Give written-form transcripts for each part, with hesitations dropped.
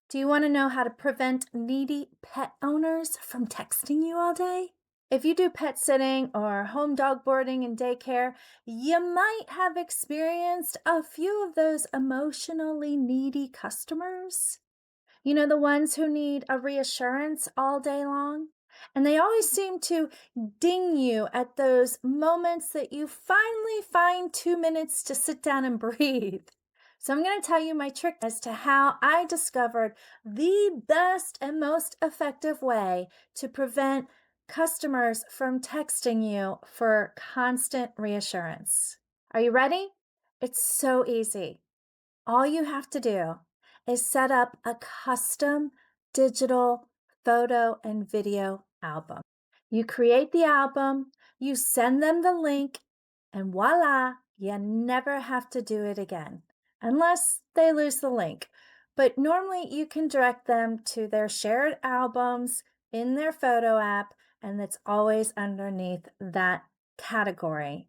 Do you want to know how to prevent needy pet owners from texting you all day? If you do pet sitting or home dog boarding and daycare, you might have experienced a few of those emotionally needy customers. The ones who need a reassurance all day long. And they always seem to ding you at those moments that you finally find 2 minutes to sit down and breathe. So, I'm going to tell you my trick as to how I discovered the best and most effective way to prevent customers from texting you for constant reassurance. Are you ready? It's so easy. All you have to do is set up a custom digital photo and video album. You create the album, you send them the link, and voila, you never have to do it again, unless they lose the link. But normally you can direct them to their shared albums in their photo app, and it's always underneath that category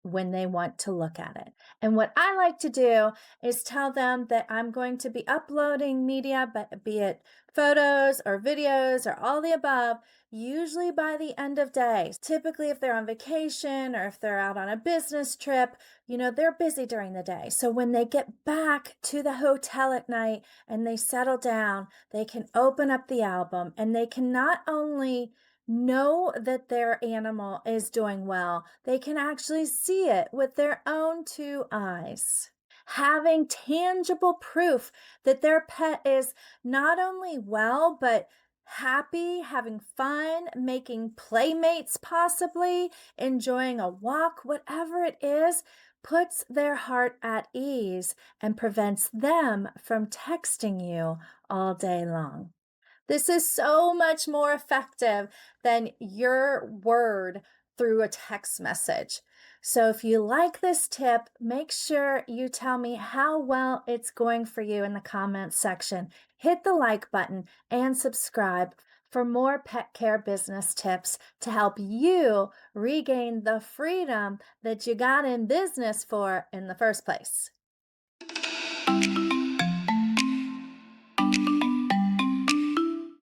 when they want to look at it. And what I like to do is tell them that I'm going to be uploading media, but be it photos or videos or all the above, usually by the end of day. Typically, if they're on vacation or if they're out on a business trip, they're busy during the day. So when they get back to the hotel at night and they settle down, they can open up the album and they can not only know that their animal is doing well, they can actually see it with their own two eyes. Having tangible proof that their pet is not only well, but happy, having fun, making playmates, possibly enjoying a walk, whatever it is, puts their heart at ease and prevents them from texting you all day long. This is so much more effective than your word through a text message. So if you like this tip, make sure you tell me how well it's going for you in the comments section. Hit the like button and subscribe for more pet care business tips to help you regain the freedom that you got in business for in the first place.